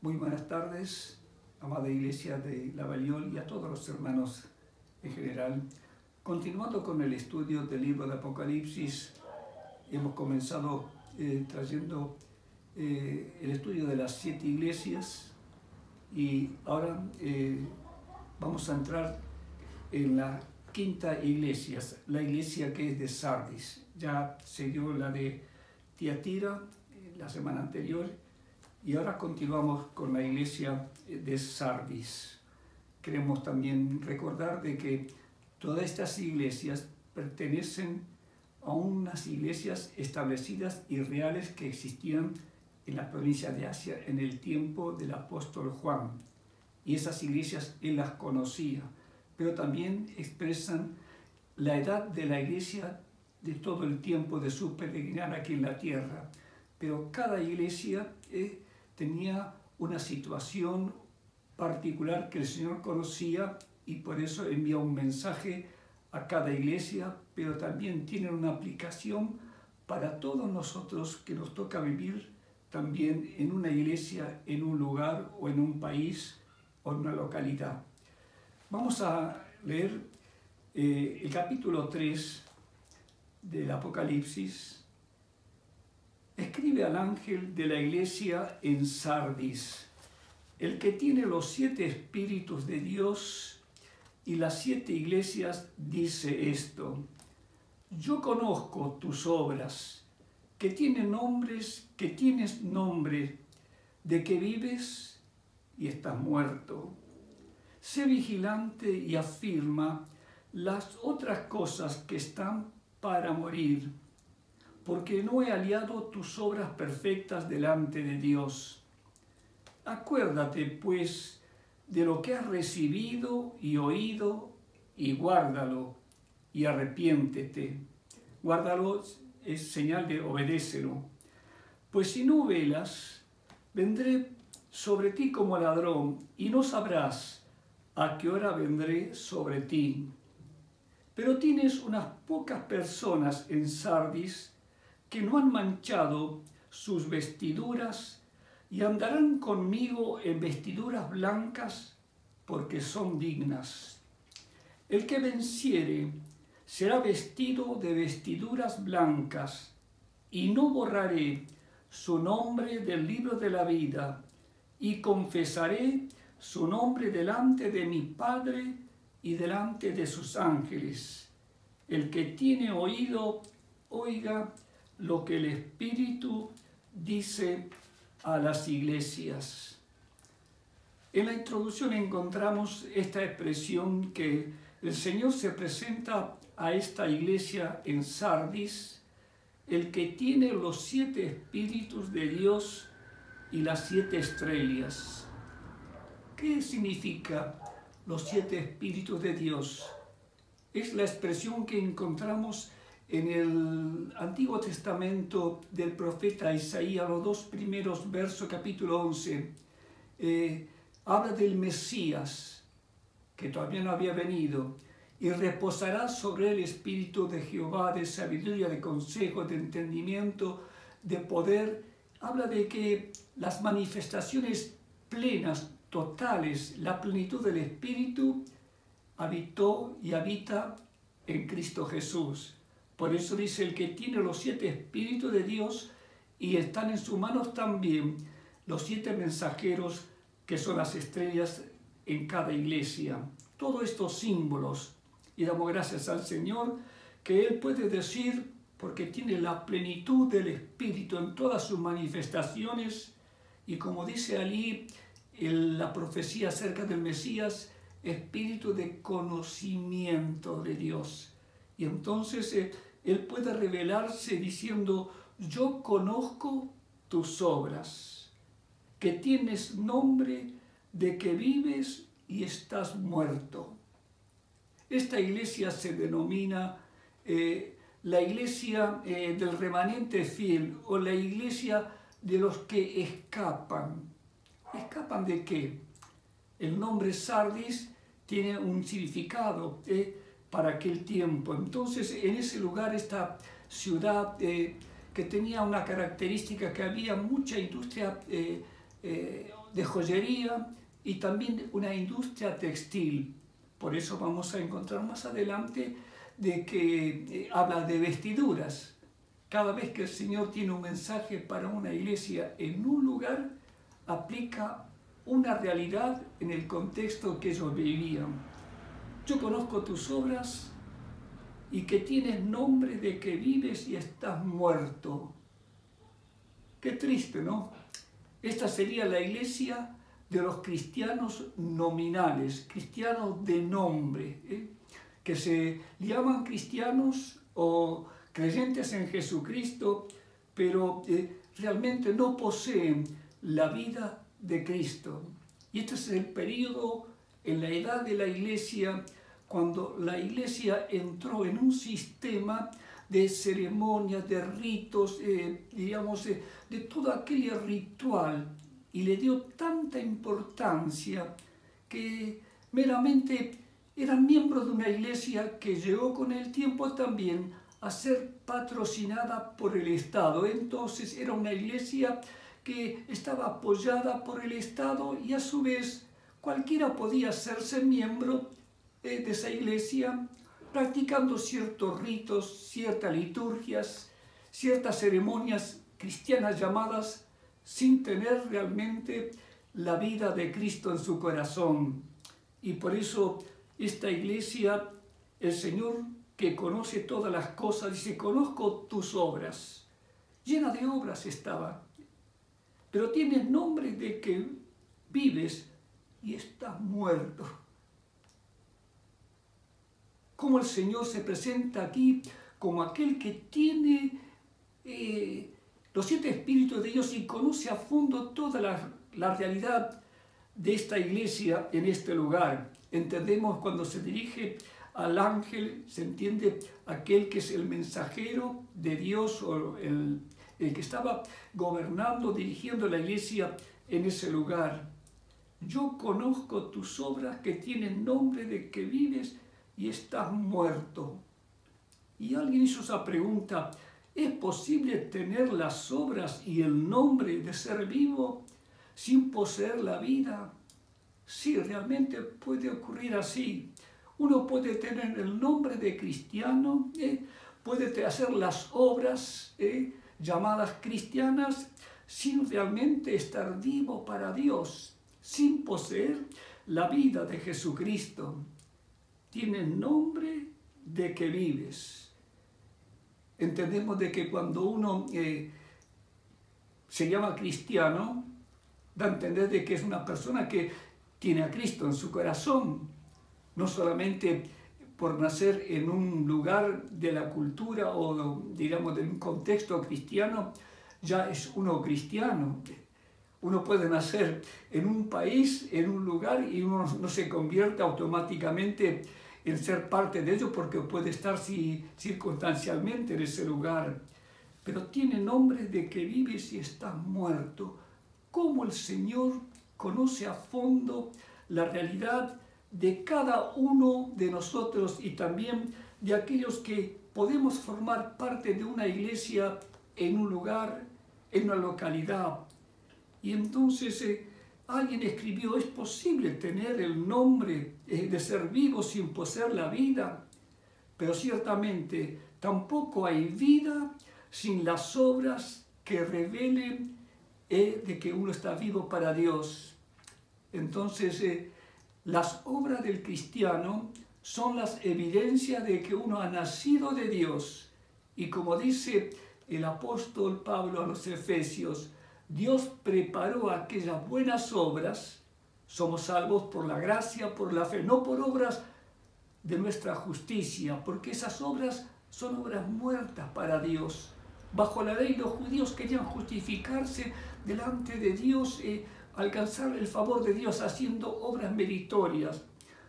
Muy buenas tardes, amada Iglesia de La Balliol y a todos los hermanos en general. Continuando con el estudio del libro de Apocalipsis, hemos comenzado trayendo el estudio de las 7 iglesias y ahora vamos a entrar en la quinta iglesia, la iglesia que es de Sardis. Ya se dio la de Tiatira la semana anterior y ahora continuamos con la iglesia de Sardis. Queremos también recordar de que todas estas iglesias pertenecen a unas iglesias establecidas y reales que existían en la provincia de Asia en el tiempo del apóstol Juan. Y esas iglesias él las conocía, pero también expresan la edad de la iglesia de todo el tiempo de su peregrinar aquí en la tierra. Pero cada iglesia tenía una situación particular que el Señor conocía y por eso envía un mensaje a cada iglesia, pero también tienen una aplicación para todos nosotros que nos toca vivir también en una iglesia, en un lugar o en un país o en una localidad. Vamos a leer el capítulo 3 del Apocalipsis. Escribe al ángel de la iglesia en Sardis, el que tiene los 7 espíritus de Dios y las 7 iglesias, dice esto: yo conozco tus obras, que tienes nombre de que vives y estás muerto. Sé vigilante y afirma las otras cosas que están para morir, porque no he hallado tus obras perfectas delante de Dios. Acuérdate, pues, de lo que has recibido y oído, y guárdalo, y arrepiéntete. Guárdalo es señal de obedécelo. Pues si no velas, vendré sobre ti como ladrón, y no sabrás a qué hora vendré sobre ti. Pero tienes unas pocas personas en Sardis que no han manchado sus vestiduras y andarán conmigo en vestiduras blancas porque son dignas. El que venciere será vestido de vestiduras blancas, y no borraré su nombre del libro de la vida, y confesaré su nombre delante de mi Padre y delante de sus ángeles. El que tiene oído, oiga lo que el Espíritu dice a las iglesias. En la introducción encontramos esta expresión que el Señor se presenta a esta iglesia en Sardis, el que tiene los 7 espíritus de Dios y las 7 estrellas. ¿Qué significa los 7 espíritus de Dios? Es la expresión que encontramos en el Antiguo Testamento del profeta Isaías, los 2 primeros versos, capítulo 11. Habla del Mesías, que todavía no había venido, y reposará sobre el espíritu de Jehová, de sabiduría, de consejo, de entendimiento, de poder. Habla de que las manifestaciones plenas, totales, la plenitud del Espíritu habitó y habita en Cristo Jesús. Por eso dice, el que tiene los 7 espíritus de Dios, y están en sus manos también los 7 mensajeros que son las estrellas en cada iglesia. Todos estos símbolos, y damos gracias al Señor que Él puede decir, porque tiene la plenitud del Espíritu en todas sus manifestaciones, y como dice allí la profecía acerca del Mesías, espíritu de conocimiento de Dios. Y entonces Él puede revelarse diciendo, yo conozco tus obras, que tienes nombre de que vives y estás muerto. Esta iglesia se denomina la iglesia del remanente fiel, o la iglesia de los que escapan. ¿Escapan de qué? El nombre Sardis tiene un significado para aquel tiempo. Entonces, en ese lugar, esta ciudad que tenía una característica, que había mucha industria de joyería y también una industria textil. Por eso vamos a encontrar más adelante de que habla de vestiduras. Cada vez que el Señor tiene un mensaje para una iglesia en un lugar, aplica una realidad en el contexto que ellos vivían. Yo conozco tus obras y que tienes nombre de que vives y estás muerto. Qué triste, ¿no? Esta sería la iglesia de los cristianos nominales, cristianos de nombre, que se llaman cristianos o creyentes en Jesucristo, pero realmente no poseen la vida de Cristo. Y este es el periodo en la edad de la iglesia, cuando la iglesia entró en un sistema de ceremonias, de ritos, de todo aquel ritual, y le dio tanta importancia que meramente eran miembros de una iglesia que llegó con el tiempo también a ser patrocinada por el Estado. Entonces era una iglesia que estaba apoyada por el Estado y a su vez cualquiera podía hacerse miembro de esa iglesia practicando ciertos ritos, ciertas liturgias, ciertas ceremonias cristianas llamadas, sin tener realmente la vida de Cristo en su corazón. Y por eso esta iglesia, el Señor que conoce todas las cosas, dice, conozco tus obras. Llena de obras estaba, pero tienes nombre de que vives y estás muerto. Como el Señor se presenta aquí como aquel que tiene los 7 espíritus de Dios y conoce a fondo toda la realidad de esta iglesia en este lugar. Entendemos cuando se dirige al ángel, se entiende aquel que es el mensajero de Dios o el que estaba gobernando, dirigiendo la iglesia en ese lugar. Yo conozco tus obras que tienen nombre de que vives y estás muerto. Y alguien hizo esa pregunta, ¿es posible tener las obras y el nombre de ser vivo sin poseer la vida? Sí, realmente puede ocurrir así. Uno puede tener el nombre de cristiano, puede hacer las obras llamadas cristianas sin realmente estar vivo para Dios, sin poseer la vida de Jesucristo. Tienes nombre de que vives. Entendemos de que cuando uno se llama cristiano, da a entender de que es una persona que tiene a Cristo en su corazón, no solamente por nacer en un lugar de la cultura o, digamos, de un contexto cristiano, ya es uno cristiano. Uno puede nacer en un país, en un lugar, y uno no se convierte automáticamente en ser parte de ello porque puede estar circunstancialmente en ese lugar. Pero tiene nombre de que vives y estás muerto. ¿Cómo el Señor conoce a fondo la realidad de cada uno de nosotros y también de aquellos que podemos formar parte de una iglesia en un lugar, en una localidad? Y entonces alguien escribió, ¿es posible tener el nombre de ser vivo sin poseer la vida? Pero ciertamente tampoco hay vida sin las obras que revelen de que uno está vivo para Dios. Entonces, las obras del cristiano son las evidencias de que uno ha nacido de Dios. Y como dice el apóstol Pablo a los Efesios, Dios preparó aquellas buenas obras, somos salvos por la gracia, por la fe, no por obras de nuestra justicia, porque esas obras son obras muertas para Dios. Bajo la ley los judíos querían justificarse delante de Dios, alcanzar el favor de Dios haciendo obras meritorias.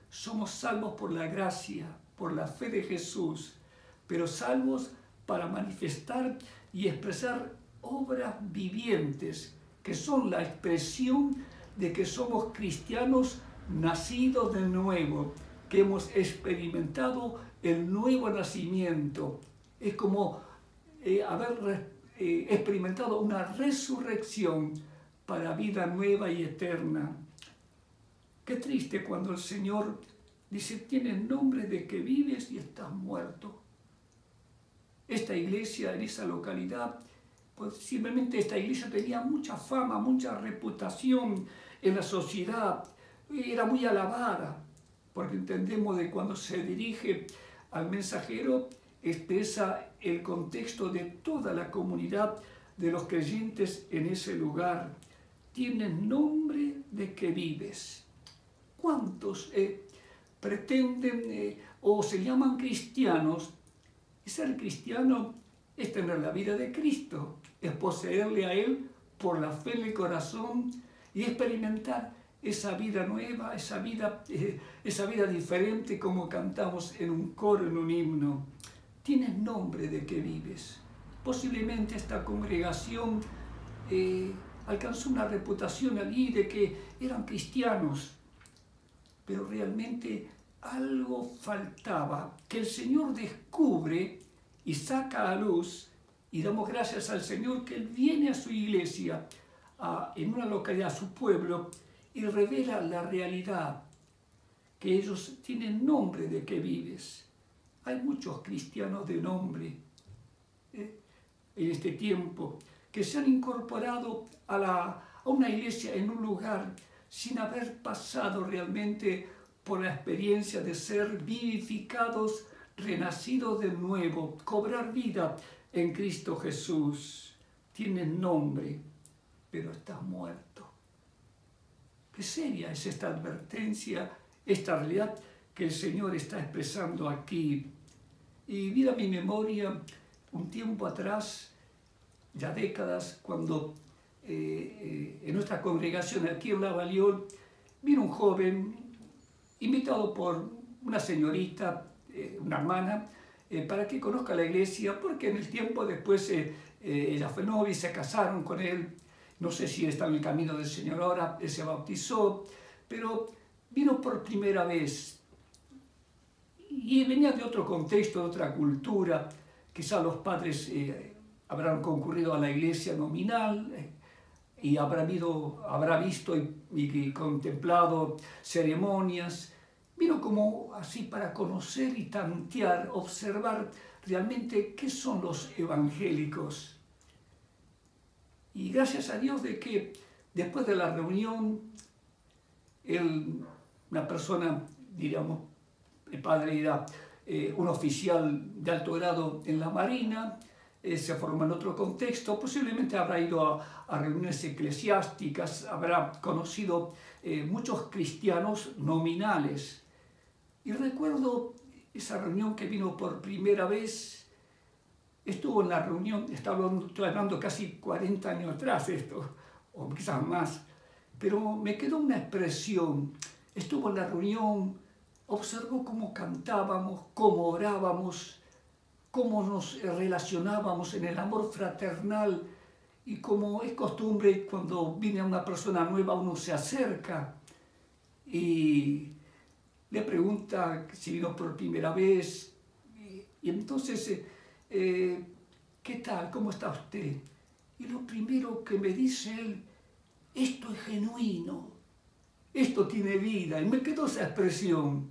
Somos salvos por la gracia, por la fe de Jesús, pero salvos para manifestar y expresar obras vivientes, que son la expresión de que somos cristianos nacidos de nuevo, que hemos experimentado el nuevo nacimiento. Es como haber experimentado una resurrección para vida nueva y eterna. Qué triste cuando el Señor dice, tienes nombre de que vives y estás muerto. Esta iglesia en esa localidad, posiblemente esta iglesia tenía mucha fama, mucha reputación en la sociedad, era muy alabada, porque entendemos de cuando se dirige al mensajero, expresa el contexto de toda la comunidad de los creyentes en ese lugar. Tienes nombre de que vives. ¿Cuántos pretenden o se llaman cristianos? Y ser cristiano es tener la vida de Cristo, es poseerle a Él por la fe en el corazón y experimentar esa vida nueva, esa vida diferente, como cantamos en un coro, en un himno. Tienes nombre de que vives. Posiblemente esta congregación alcanzó una reputación allí de que eran cristianos, pero realmente algo faltaba, que el Señor descubre y saca a luz, y damos gracias al Señor que Él viene a su iglesia, en una localidad, a su pueblo, y revela la realidad, que ellos tienen nombre de que vives. Hay muchos cristianos de nombre en este tiempo, que se han incorporado a una iglesia en un lugar sin haber pasado realmente por la experiencia de ser vivificados, renacidos de nuevo, cobrar vida en Cristo Jesús. Tienes nombre, pero estás muerto. Qué seria es esta advertencia, esta realidad que el Señor está expresando aquí. Y viene a mi memoria un tiempo atrás, ya décadas, cuando en nuestra congregación aquí en Lavaliol vino un joven invitado por una señorita, una hermana, para que conozca la iglesia, porque en el tiempo después ella fue novia y se casaron con él. No sé si está en el camino del Señor ahora, él se bautizó, pero vino por primera vez y venía de otro contexto, de otra cultura. Quizá los padres habrán concurrido a la iglesia nominal y habrá visto y contemplado ceremonias. Vino como así para conocer y tantear, observar realmente qué son los evangélicos. Y gracias a Dios de que después de la reunión, una persona, diríamos, el padre era un oficial de alto grado en la Marina, se formó en otro contexto, posiblemente habrá ido a reuniones eclesiásticas, habrá conocido muchos cristianos nominales. Y recuerdo esa reunión que vino por primera vez, estuvo en la reunión, estoy hablando casi 40 años atrás esto, o quizás más, pero me quedó una expresión. Estuvo en la reunión, observó cómo cantábamos, cómo orábamos, cómo nos relacionábamos en el amor fraternal, y como es costumbre cuando viene una persona nueva uno se acerca y le pregunta si vino por primera vez, y entonces, ¿qué tal? ¿Cómo está usted? Y lo primero que me dice él, esto es genuino, esto tiene vida. Y me quedó esa expresión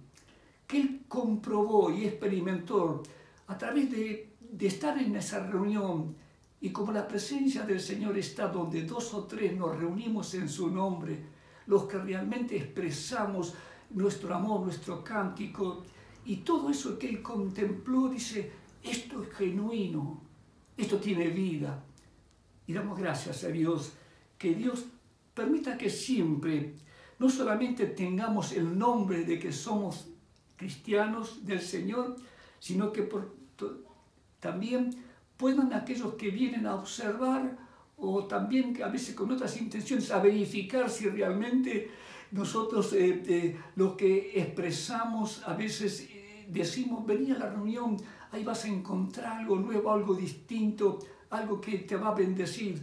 que él comprobó y experimentó a través de estar en esa reunión. Y como la presencia del Señor está donde 2 o 3 nos reunimos en su nombre, los que realmente expresamos nuestro amor, nuestro cántico, y todo eso que él contempló, dice, esto es genuino, esto tiene vida. Y damos gracias a Dios, que Dios permita que siempre no solamente tengamos el nombre de que somos cristianos del Señor, sino que también puedan aquellos que vienen a observar, o también a veces con otras intenciones, a verificar si realmente nosotros lo que expresamos, a veces decimos, vení a la reunión, ahí vas a encontrar algo nuevo, algo distinto, algo que te va a bendecir.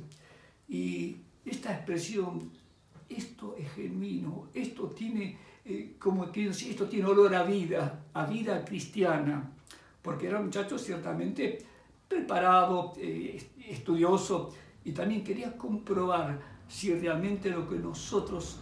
Y esta expresión, esto es genuino, esto tiene, esto tiene olor a vida cristiana, porque era un muchacho ciertamente preparado, estudioso, y también quería comprobar si realmente lo que nosotros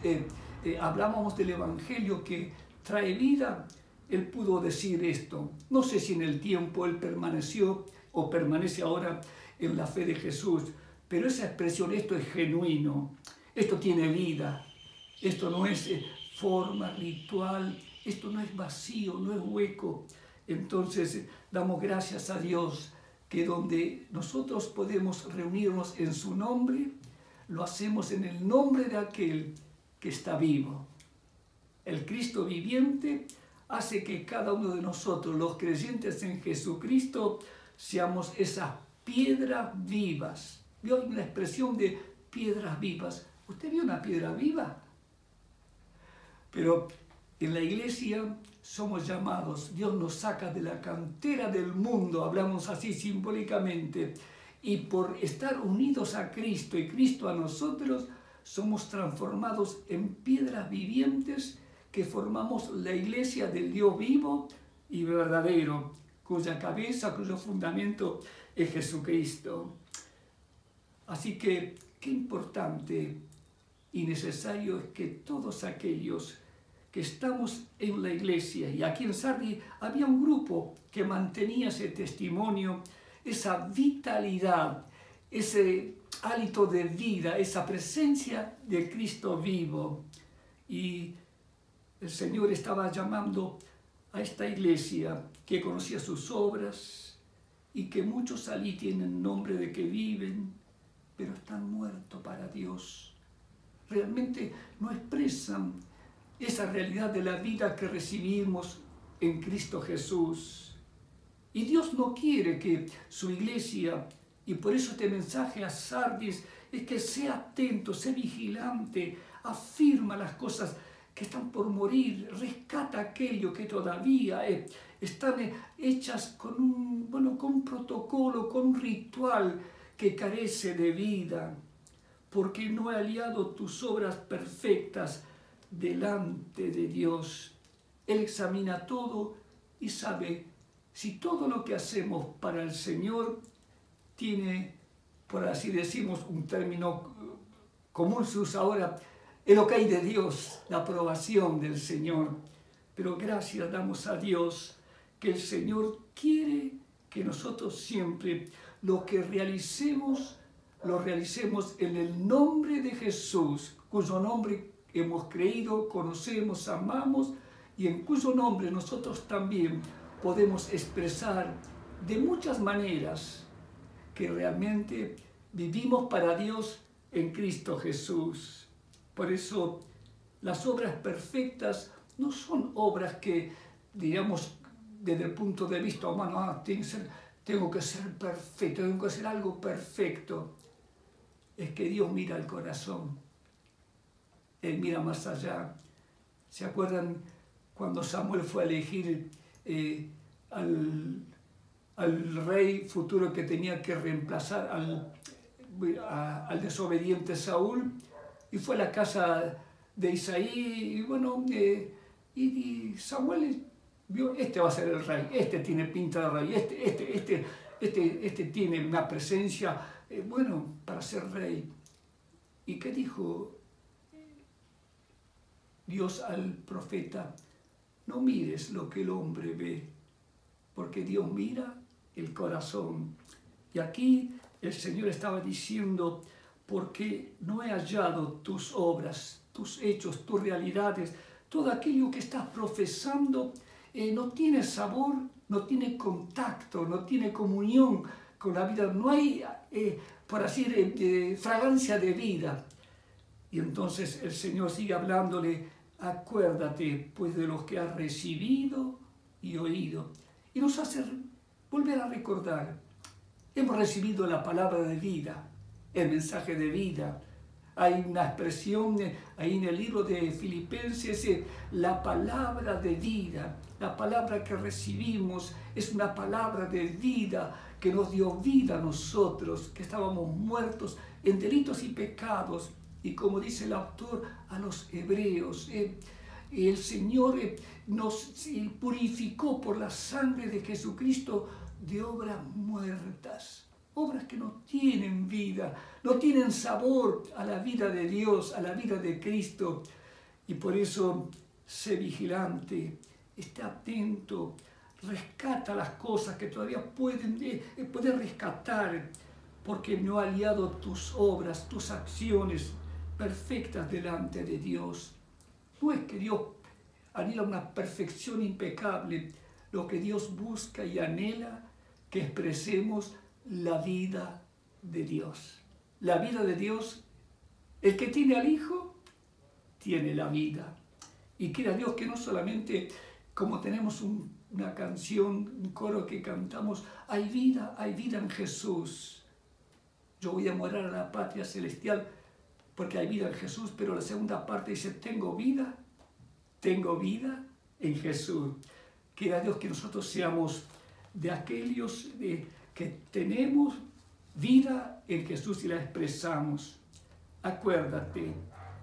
hablábamos del Evangelio que trae vida, él pudo decir esto. No sé si en el tiempo él permaneció o permanece ahora en la fe de Jesús, pero esa expresión, esto es genuino, esto tiene vida, esto no es forma, ritual, esto no es vacío, no es hueco. Entonces damos gracias a Dios que donde nosotros podemos reunirnos en su nombre, lo hacemos en el nombre de aquel que está vivo. El Cristo viviente hace que cada uno de nosotros, los creyentes en Jesucristo, seamos esas piedras vivas. ¿Vio una expresión de piedras vivas? ¿Usted vio una piedra viva? Pero en la iglesia somos llamados, Dios nos saca de la cantera del mundo, hablamos así simbólicamente, y por estar unidos a Cristo y Cristo a nosotros, somos transformados en piedras vivientes que formamos la iglesia del Dios vivo y verdadero, cuya cabeza, cuyo fundamento es Jesucristo. Así que qué importante y necesario es que todos aquellos que estamos en la iglesia, y aquí en Sardi había un grupo que mantenía ese testimonio, esa vitalidad, ese hálito de vida, esa presencia de Cristo vivo. Y el Señor estaba llamando a esta iglesia que conocía sus obras y que muchos allí tienen nombre de que viven, pero están muertos para Dios. Realmente no expresan esa realidad de la vida que recibimos en Cristo Jesús. Y Dios no quiere que su iglesia, y por eso este mensaje a Sardis, es que sea atento, sea vigilante, afirma las cosas que están por morir, rescata aquello que todavía están hechas con un protocolo, con un ritual que carece de vida, porque no he hallado tus obras perfectas delante de Dios. Él examina todo y sabe si todo lo que hacemos para el Señor tiene, por así decimos, un término común se usa ahora, el ok de Dios, la aprobación del Señor. Pero gracias damos a Dios que el Señor quiere que nosotros siempre lo que realicemos, lo realicemos en el nombre de Jesús, cuyo nombre hemos creído, conocemos, amamos, y en cuyo nombre nosotros también podemos expresar de muchas maneras que realmente vivimos para Dios en Cristo Jesús. Por eso las obras perfectas no son obras que, digamos, desde el punto de vista humano, tengo que ser perfecto, tengo que hacer algo perfecto. Es que Dios mira el corazón. Él mira más allá. ¿Se acuerdan cuando Samuel fue a elegir al rey futuro que tenía que reemplazar al desobediente Saúl? Y fue a la casa de Isaí, y Samuel vio, este va a ser el rey, este tiene pinta de rey, este tiene una presencia, para ser rey. ¿Y qué dijo Dios al profeta? No mires lo que el hombre ve, porque Dios mira el corazón. Y aquí el Señor estaba diciendo, porque no he hallado tus obras, tus hechos, tus realidades, todo aquello que estás profesando no tiene sabor, no tiene contacto, no tiene comunión con la vida, no hay, por así decir, fragancia de vida. Y entonces el Señor sigue hablándole, acuérdate pues de los que has recibido y oído. Y nos hace volver a recordar, hemos recibido la palabra de vida, el mensaje de vida. Hay una expresión ahí en el libro de Filipenses, la palabra de vida, la palabra que recibimos es una palabra de vida que nos dio vida a nosotros, que estábamos muertos en delitos y pecados. Y como dice el autor a los hebreos, el Señor nos purificó por la sangre de Jesucristo de obras muertas. obras que no tienen vida, no tienen sabor a la vida de Dios, a la vida de Cristo. Y por eso, sé vigilante, esté atento, rescata las cosas que todavía puedes rescatar, porque no ha hallado tus obras, tus acciones perfectas delante de Dios. No es que Dios anhela una perfección impecable, lo que Dios busca y anhela que expresemos la vida de Dios. La vida de Dios, el que tiene al Hijo, tiene la vida. Y quiera Dios que no solamente, como tenemos una canción, un coro que cantamos, hay vida en Jesús. Yo voy a morar a la patria celestial porque hay vida en Jesús, pero la segunda parte dice, tengo vida en Jesús. Quiera Dios que nosotros seamos de aquellos que tenemos vida en Jesús y la expresamos. Acuérdate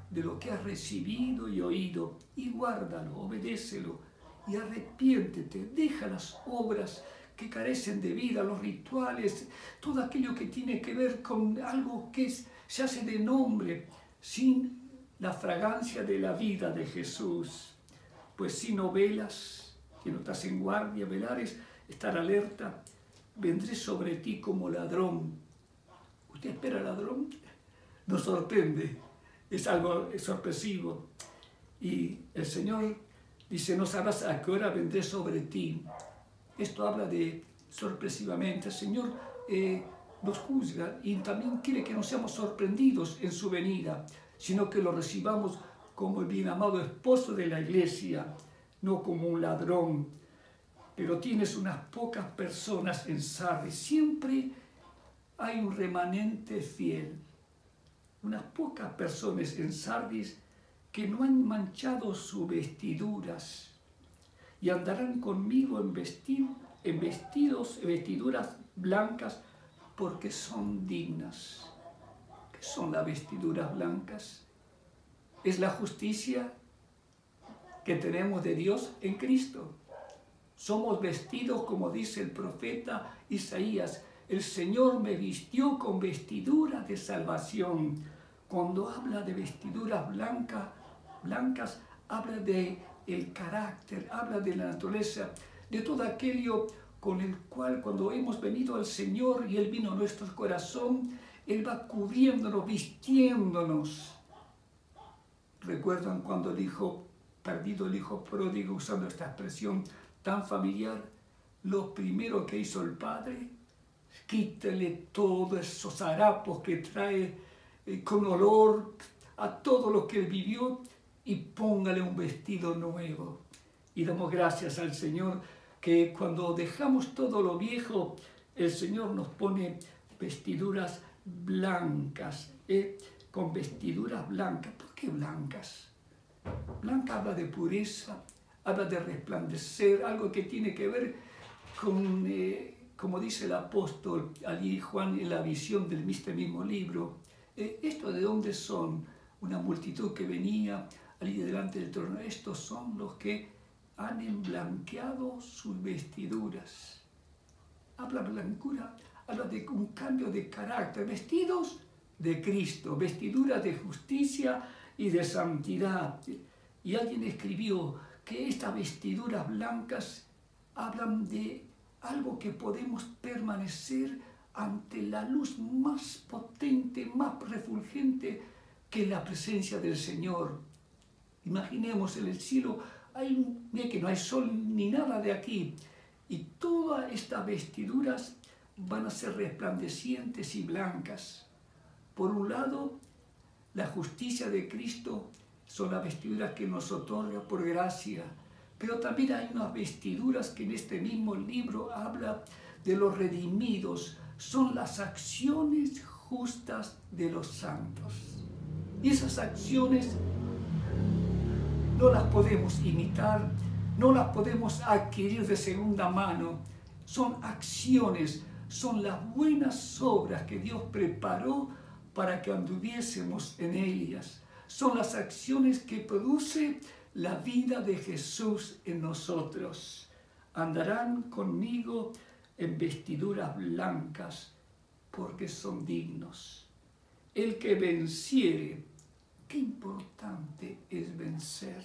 de lo que has recibido y oído y guárdalo, obedécelo y arrepiéntete. Deja las obras que carecen de vida, los rituales, todo aquello que tiene que ver con algo que se hace de nombre, sin la fragancia de la vida de Jesús. Pues si no velas, que no estás en guardia, velar es estar alerta, vendré sobre ti como ladrón. ¿Usted espera ladrón? Nos sorprende, es algo sorpresivo. Y el Señor dice, no sabrás a qué hora vendré sobre ti. Esto habla de sorpresivamente. El Señor nos juzga y también quiere que no seamos sorprendidos en su venida, sino que lo recibamos como el bien amado esposo de la iglesia, no como un ladrón. Pero tienes unas pocas personas en Sardis. Siempre hay un remanente fiel. Unas pocas personas en Sardis que no han manchado sus vestiduras y andarán conmigo en vestiduras blancas porque son dignas. ¿Qué son las vestiduras blancas? Es la justicia que tenemos de Dios en Cristo. Somos vestidos, como dice el profeta Isaías, el Señor me vistió con vestiduras de salvación. Cuando habla de vestiduras blancas, habla de el carácter, habla de la naturaleza, de todo aquello con el cual cuando hemos venido al Señor y Él vino a nuestro corazón, Él va cubriéndonos, vistiéndonos. ¿Recuerdan cuando dijo, perdido el hijo pródigo, usando esta expresión tan familiar? Lo primero que hizo el Padre, quítale todos esos harapos que trae con olor a todo lo que Él vivió y póngale un vestido nuevo. Y damos gracias al Señor que cuando dejamos todo lo viejo, el Señor nos pone vestiduras blancas, con vestiduras blancas. ¿Por qué blancas? Blanca habla de pureza, habla de resplandecer, algo que tiene que ver con, como dice el apóstol allí Juan en la visión del mismo libro. ¿Esto de dónde son? Una multitud que venía allí delante del trono. Estos son los que han emblanqueado sus vestiduras. Habla blancura, habla de un cambio de carácter, vestidos de Cristo, vestiduras de justicia y de santidad. Y alguien escribió que estas vestiduras blancas hablan de algo que podemos permanecer ante la luz más potente, más refulgente que la presencia del Señor. Imaginemos en el cielo, mira que no hay sol ni nada de aquí, y todas estas vestiduras van a ser resplandecientes y blancas. Por un lado, la justicia de Cristo son las vestiduras que nos otorga por gracia, pero también hay unas vestiduras que en este mismo libro habla de los redimidos, son las acciones justas de los santos. Y esas acciones no las podemos imitar, no las podemos adquirir de segunda mano. Son acciones, son las buenas obras que Dios preparó para que anduviésemos en ellas. Son las acciones que produce la vida de Jesús en nosotros. Andarán conmigo en vestiduras blancas, porque son dignos. El que venciere, qué importante es vencer.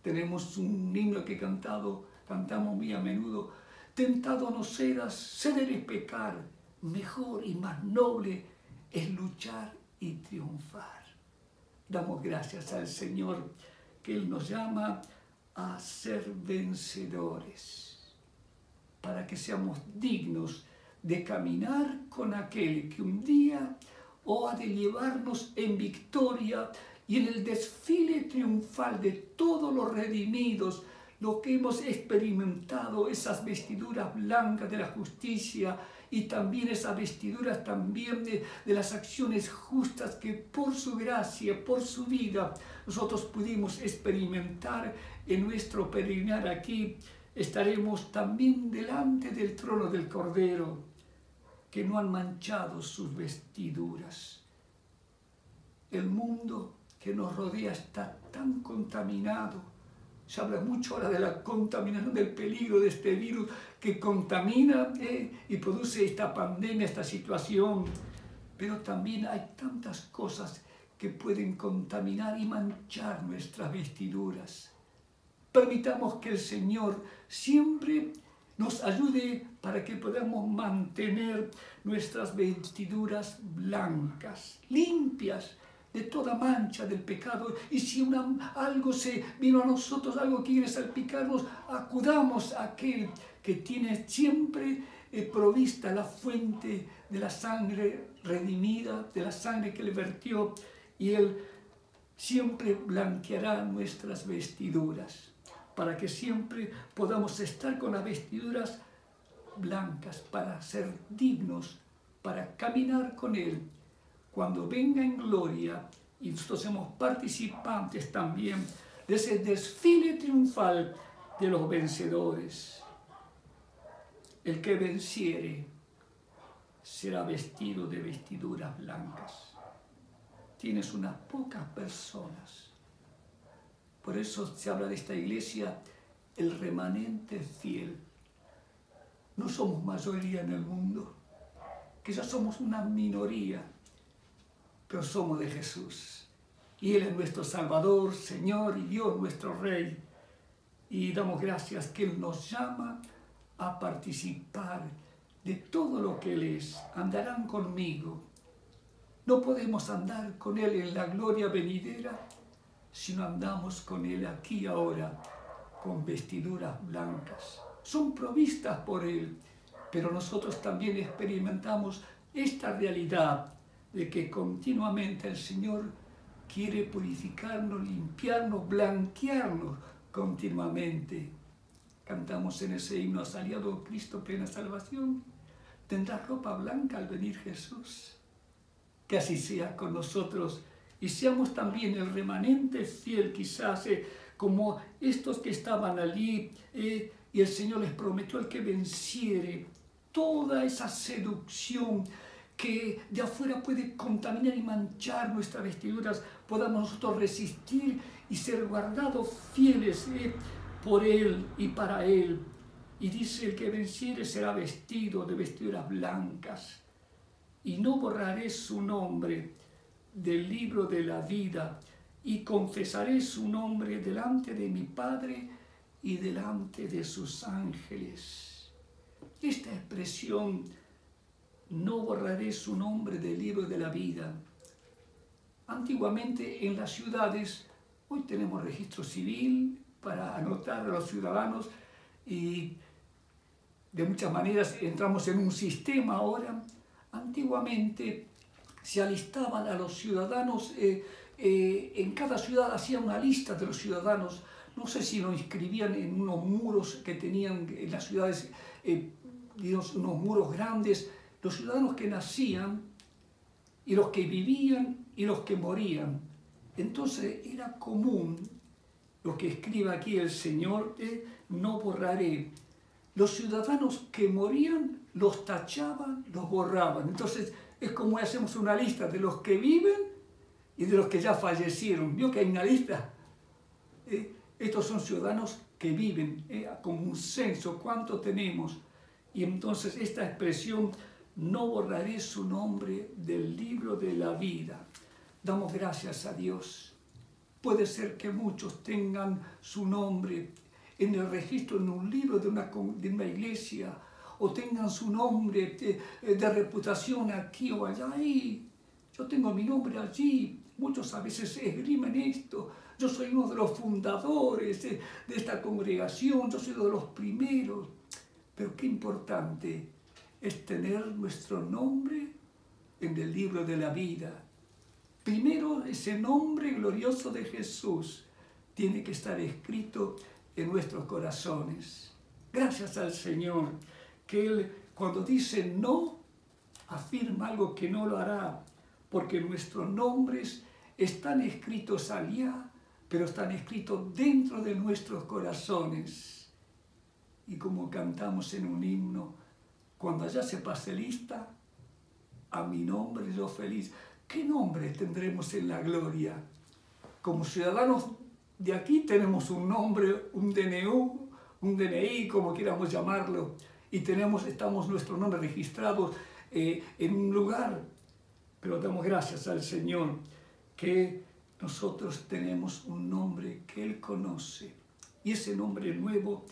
Tenemos un himno que cantamos muy a menudo. Tentado no serás, ceder es pecar, mejor y más noble es luchar y triunfar. Damos gracias al Señor que Él nos llama a ser vencedores, para que seamos dignos de caminar con aquel que un día ha de llevarnos en victoria y en el desfile triunfal de todos los redimidos, lo que hemos experimentado, esas vestiduras blancas de la justicia y también esas vestiduras también de las acciones justas que por su gracia, por su vida, nosotros pudimos experimentar en nuestro peregrinar aquí. Estaremos también delante del trono del Cordero, que no han manchado sus vestiduras. El mundo que nos rodea está tan contaminado. Se habla mucho ahora de la contaminación, del peligro de este virus que contamina y produce esta pandemia, esta situación. Pero también hay tantas cosas que pueden contaminar y manchar nuestras vestiduras. Permitamos que el Señor siempre nos ayude para que podamos mantener nuestras vestiduras blancas, limpias de toda mancha del pecado. Y si algo se vino a nosotros, algo quiere salpicarnos, acudamos a aquel que tiene siempre provista la fuente de la sangre redimida, de la sangre que le vertió, y Él siempre blanqueará nuestras vestiduras, para que siempre podamos estar con las vestiduras blancas, para ser dignos, para caminar con Él cuando venga en gloria, y nosotros somos participantes también de ese desfile triunfal de los vencedores. El que venciere será vestido de vestiduras blancas. Tienes unas pocas personas. Por eso se habla de esta iglesia, el remanente fiel. No somos mayoría en el mundo, quizás somos una minoría, pero somos de Jesús. Y Él es nuestro Salvador, Señor y Dios, nuestro Rey. Y damos gracias que Él nos llama a participar de todo lo que Él es. Andarán conmigo. No podemos andar con Él en la gloria venidera si no andamos con Él aquí ahora, con vestiduras blancas. Son provistas por Él, pero nosotros también experimentamos esta realidad de que continuamente el Señor quiere purificarnos, limpiarnos, blanquearnos continuamente. Cantamos en ese himno: "Has aliado Cristo plena salvación, tendrás ropa blanca al venir Jesús". Que así sea con nosotros y seamos también el remanente fiel, quizás como estos que estaban allí, y el Señor les prometió al que venciere toda esa seducción que de afuera puede contaminar y manchar nuestras vestiduras, podamos nosotros resistir y ser guardados fieles por Él y para Él. Y dice: el que venciere será vestido de vestiduras blancas, y no borraré su nombre del libro de la vida, y confesaré su nombre delante de mi Padre y delante de sus ángeles. Esta expresión, no borraré su nombre del libro de la vida. Antiguamente en las ciudades, hoy tenemos registro civil para anotar a los ciudadanos y de muchas maneras entramos en un sistema ahora. Antiguamente se alistaban a los ciudadanos, en cada ciudad hacían una lista de los ciudadanos, no sé si lo inscribían en unos muros que tenían en las ciudades, unos muros grandes, los ciudadanos que nacían y los que vivían y los que morían. Entonces era común lo que escribe aquí el Señor, no borraré. Los ciudadanos que morían los tachaban, los borraban. Entonces es como hacemos una lista de los que viven y de los que ya fallecieron. ¿Vio que hay una lista? Estos son ciudadanos que viven, como un censo, ¿cuánto tenemos? Y entonces esta expresión, no borraré su nombre del libro de la vida. Damos gracias a Dios. Puede ser que muchos tengan su nombre en el registro, en un libro de una iglesia, o tengan su nombre de reputación aquí o allá. Y yo tengo mi nombre allí. Muchos a veces esgrimen esto. Yo soy uno de los fundadores de esta congregación, yo soy uno de los primeros. Pero qué importante es tener nuestro nombre en el libro de la vida. Primero, ese nombre glorioso de Jesús tiene que estar escrito en nuestros corazones. Gracias al Señor, que Él cuando dice no, afirma algo que no lo hará, porque nuestros nombres están escritos allá, pero están escritos dentro de nuestros corazones. Y como cantamos en un himno, cuando allá se pase lista, a mi nombre yo feliz. ¿Qué nombre tendremos en la gloria? Como ciudadanos de aquí tenemos un nombre, un DNI, como quieramos llamarlo, y estamos nuestros nombres registrados en un lugar. Pero damos gracias al Señor que nosotros tenemos un nombre que Él conoce. Y ese nombre nuevo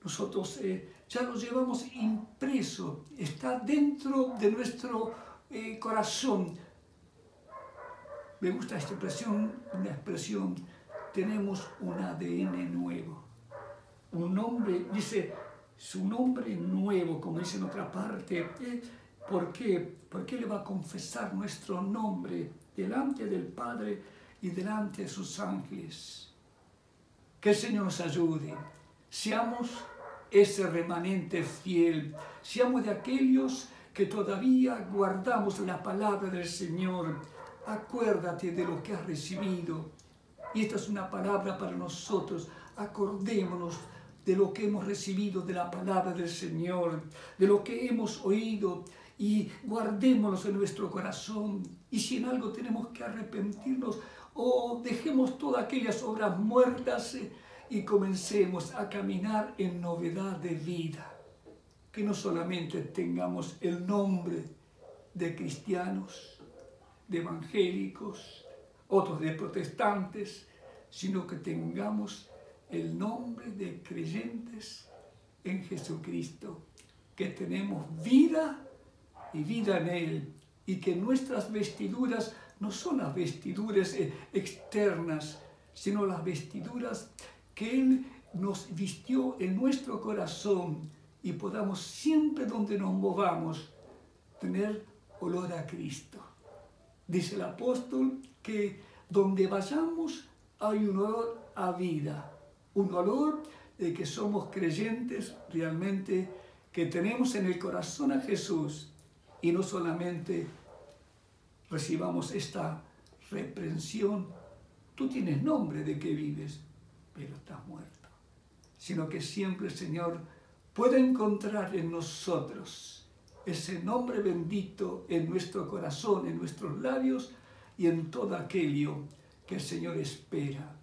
nosotros ya lo llevamos impreso, está dentro de nuestro corazón. Me gusta esta expresión, una expresión, tenemos un ADN nuevo. Un nombre, dice, su nombre nuevo, como dice en otra parte. ¿Por qué? Porque Él va a confesar nuestro nombre delante del Padre y delante de sus ángeles. Que el Señor nos ayude. Seamos ese remanente fiel. Seamos de aquellos que todavía guardamos la palabra del Señor. Acuérdate de lo que has recibido. Y esta es una palabra para nosotros. Acordémonos de lo que hemos recibido de la palabra del Señor, de lo que hemos oído, y guardémonos en nuestro corazón. Y si en algo tenemos que arrepentirnos, o dejemos todas aquellas obras muertas y comencemos a caminar en novedad de vida. Que no solamente tengamos el nombre de cristianos, de evangélicos, otros de protestantes, sino que tengamos el nombre de creyentes en Jesucristo, que tenemos vida y vida en Él, y que nuestras vestiduras no son las vestiduras externas, sino las vestiduras que Él nos vistió en nuestro corazón, y podamos siempre donde nos movamos tener olor a Cristo. Dice el apóstol que donde vayamos hay un olor a vida, un olor de que somos creyentes realmente, que tenemos en el corazón a Jesús, y no solamente recibamos esta reprensión, tú tienes nombre de que vives, pero estás muerto, sino que siempre el Señor puede encontrar en nosotros ese nombre bendito en nuestro corazón, en nuestros labios y en todo aquello que el Señor espera.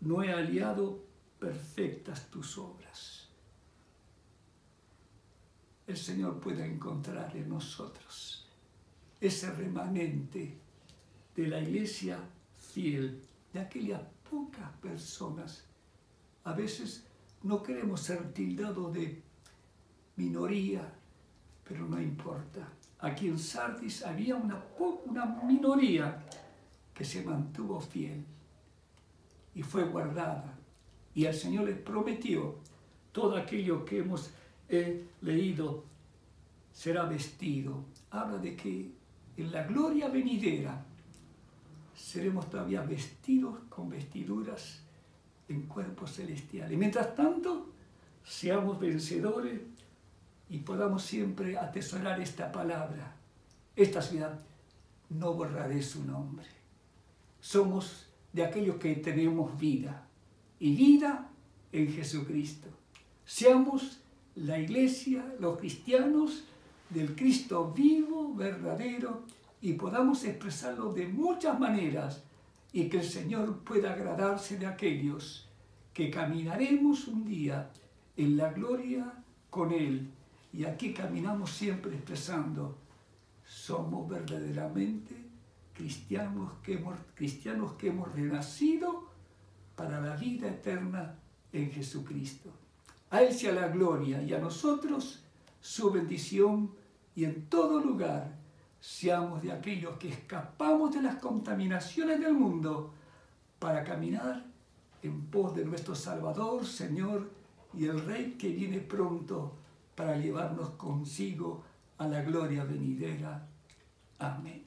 No he hallado perfectas tus obras. El Señor puede encontrar en nosotros ese remanente de la iglesia fiel, de aquellas pocas personas. A veces no queremos ser tildados de minoría, pero no importa. Aquí en Sardis había una minoría que se mantuvo fiel y fue guardada. Y el Señor les prometió todo aquello que hemos leído será vestido. Habla de que en la gloria venidera seremos todavía vestidos con vestiduras en cuerpos celestiales. Mientras tanto, seamos vencedores y podamos siempre atesorar esta palabra. Esta ciudad, no borraré su nombre. Somos de aquellos que tenemos vida, y vida en Jesucristo. Seamos la iglesia, los cristianos del Cristo vivo, verdadero, y podamos expresarlo de muchas maneras, y que el Señor pueda agradarse de aquellos que caminaremos un día en la gloria con Él, Y aquí caminamos siempre expresando, somos verdaderamente cristianos que hemos renacido para la vida eterna en Jesucristo. A Él sea la gloria y a nosotros su bendición, y en todo lugar seamos de aquellos que escapamos de las contaminaciones del mundo para caminar en pos de nuestro Salvador, Señor y el Rey que viene pronto para llevarnos consigo a la gloria venidera. Amén.